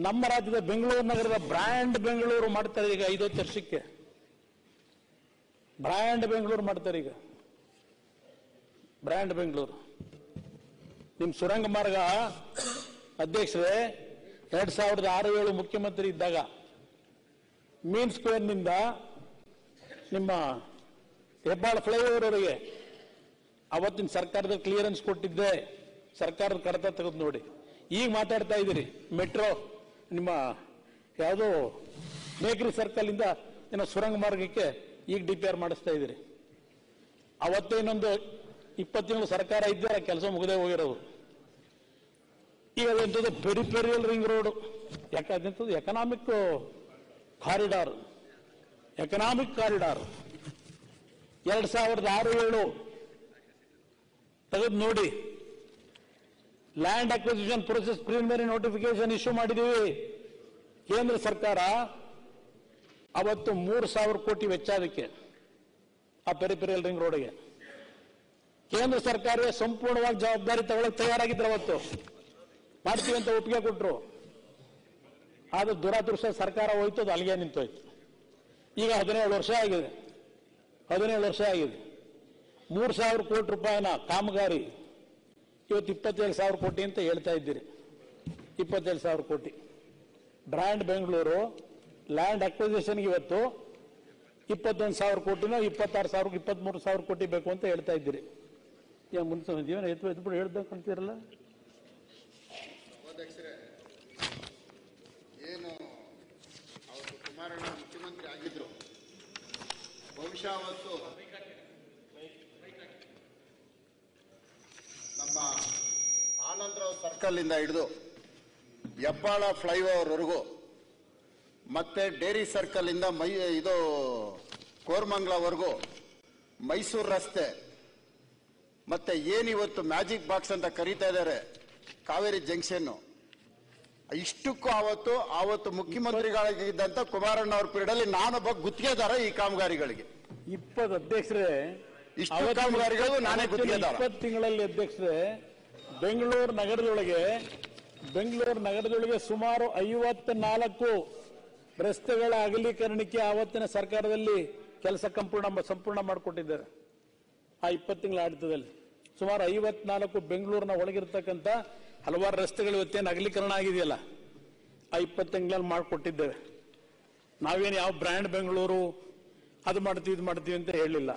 ನಮ್ಮ ರಾಜ್ಯದ ಬೆಂಗಳೂರು ನಗರದ ಬ್ರ್ಯಾಂಡ್ ಬೆಂಗಳೂರು ಮಾಡ್ತಾರೆ ಈಗ 5 ವರ್ಷಕ್ಕೆ. ಬ್ರ್ಯಾಂಡ್ ಬೆಂಗಳೂರು ಮಾಡ್ತಾರೆ ಈಗ. ಬ್ರ್ಯಾಂಡ್ ಬೆಂಗಳೂರು. ನಿಮ್ಮ ಸುರಂಗ ಮಾರ್ಗ ಅಧ್ಯಕ್ಷರೇ 2006-7 ಮುಖ್ಯಮಂತ್ರಿ ಇದ್ದಾಗ ಮೀನ್ ಸ್ಕ್ವೇರ್ನಿಂದ ನಿಮ್ಮ ಹೆಬ್ಬಾಳ ಫ್ಲೈಓವರ್ ವರೆಗೆ ಅವತ್ತಿನ ಸರ್ಕಾರದ ಕ್ಲಿಯರೆನ್ಸ್ ಕೊಟ್ಟಿದ್ದೆ. ಸರ್ಕಾರದ ಕಡತ ತೆಗೆದು ನೋಡಿ. ಈಗ ಮಾತಾಡ್ತಾ ಇದ್ದೀರಿ ಮೆಟ್ರೋ ನಿಮ್ಮ ಯಾವುದೋ ಮೇಕ್ರಿ ಸರ್ಕಲ್ ಇಂದ ಏನೋ ಸುರಂಗ ಮಾರ್ಗಕ್ಕೆ ಈಗ DPR ಮಾಡಿಸ್ತಾ ಇದ್ದೀರಿ. ಅವತ್ತೇ ಇನ್ನೊಂದು 20 ತಿಂಗಳು ಸರ್ಕಾರ ಇದ್ದರೆ ಕೆಲಸ ಮುಗದೆ ಹೋಗಿರೋದು. ಈಗ ಅದಂಥದ್ದು ಪೆರಿಫೆರಿಯಲ್ ರಿಂಗ್ ರೋಡ್, ಯಾಕಂತದ್ದು ಎಕನಾಮಿಕ್ ಕಾರಿಡಾರ್. 2006-7 ತೆಗೆದು ನೋಡಿ. Land acquisition process preliminary notification issue ಮಾಡಿದೀವಿ. ಕೇಂದ್ರ ಸರ್ಕಾರ ಅವತ್ತು 3,000 ಕೋಟಿ ವೆಚ್ಚ ಅದಕ್ಕೆ, ಆ ಪೆರಿಫೆರಿಯಲ್ ರಿಂಗ್ ರೋಡ್ಗೆ. ಕೇಂದ್ರ ಸರ್ಕಾರವೇ ಸಂಪೂರ್ಣವಾಗಿ ಜವಾಬ್ದಾರಿ ತಗೊಳ್ಳಕ್ಕೆ ತಯಾರಾಗಿದ್ರು. ಅವತ್ತು ಮಾಡ್ತೀವಿ ಅಂತ ಒಪ್ಪಿಗೆ ಕೊಟ್ಟರು. ಆದ್ರೆ ದುರಾದೃಷ್ಟ ಸರ್ಕಾರ ಹೋಯ್ತು, ಅದು ಅಲ್ಲಿಗೆ ನಿಂತೋಯ್ತು. ಈಗ 17 ವರ್ಷ ಆಗಿದೆ. 3,000 ಕೋಟಿ ರೂಪಾಯಿನ ಕಾಮಗಾರಿ ಇವತ್ತು 27,000 ಕೋಟಿ ಅಂತ ಹೇಳ್ತಾ ಇದ್ದೀರಿ. 27,000 ಕೋಟಿ ಬ್ರ್ಯಾಂಡ್ ಬೆಂಗಳೂರು ಲ್ಯಾಂಡ್ ಅಕ್ವಿಸಿಷನ್ಗೆ ಇವತ್ತು 21,000 ಕೋಟಿನೋ 26,000 23,000 ಕೋಟಿ ಬೇಕು ಅಂತ ಹೇಳ್ತಾ ಇದ್ದೀರಿ. ಮುಂದೆ ಜೀವನ ಎತ್ಬಿಟ್ಟು ಹೇಳ್ಬೇಕು ಅಂತೀರಲ್ಲ. ಏನು ಅವತ್ತು ಕುಮಾರಣ್ಣ ಮುಖ್ಯಮಂತ್ರಿ ಆಗಿದ್ರು, ಬಹುಶಃ ಅವತ್ತು ನಮ್ಮ ಆನಂದರಾವ್ ಸರ್ಕಲ್ ಇಂದ ಹಿಡಿದು ಹೆಬ್ಬಾಳ ಫ್ಲೈಓವರ್ ವರೆಗೂ ಮತ್ತೆ ಡೇರಿ ಸರ್ಕಲ್ ಇಂದ ಇದು ಕೋರಮಂಗಲವರೆಗೂ ಮೈಸೂರು ರಸ್ತೆ ಮತ್ತೆ ಏನಿವತ್ತು ಮ್ಯಾಜಿಕ್ ಬಾಕ್ಸ್ ಅಂತ ಕರೀತಾ ಇದ್ದಾರೆ ಕಾವೇರಿ ಜಂಕ್ಷನ್, ಇಷ್ಟಕ್ಕೂ ಆವತ್ತು ಮುಖ್ಯಮಂತ್ರಿಗಳಾಗಿದ್ದಂತ ಕುಮಾರಣ್ಣ ಅವ್ರ ಪೀರಿಯಡ್ ಅಲ್ಲಿ ನಾನೊಬ್ಬ ಗುತ್ತಿಗೆದಾರ ಈ ಕಾಮಗಾರಿಗಳಿಗೆ. 20 ಅಧ್ಯಕ್ಷರೇ, ಇಷ್ಟು ಕಾಮಗಾರಿಗಳು ನಾನೇ ಗುತ್ತಿಗೆದಾರ. 20 ತಿಂಗಳಲ್ಲಿ ಅಧ್ಯಕ್ಷರೇ ಬೆಂಗಳೂರು ನಗರದೊಳಗೆ ಸುಮಾರು 54 ರಸ್ತೆಗಳ ಅಗಲೀಕರಣಕ್ಕೆ ಆವತ್ತಿನ ಸರ್ಕಾರದಲ್ಲಿ ಕೆಲಸ ಸಂಪೂರ್ಣ ಮಾಡಿಕೊಟ್ಟಿದ್ದಾರೆ. ಆ 20 ತಿಂಗಳ ಆಡಳಿತದಲ್ಲಿ ಸುಮಾರು 54 ಬೆಂಗಳೂರಿನ ಒಳಗಿರ್ತಕ್ಕಂಥ ಹಲವಾರು ರಸ್ತೆಗಳು ಇವತ್ತೇನು ಅಗಲೀಕರಣ ಆಗಿದೆಯಲ್ಲ, ಆ 20 ತಿಂಗಳಲ್ಲಿ ಮಾಡಿಕೊಟ್ಟಿದ್ದೇವೆ. ನಾವೇನು ಯಾವ ಬ್ರ್ಯಾಂಡ್ ಬೆಂಗಳೂರು ಅದು ಮಾಡ್ತೀವಿ ಇದು ಮಾಡ್ತೀವಿ ಅಂತ ಹೇಳಿಲ್ಲ.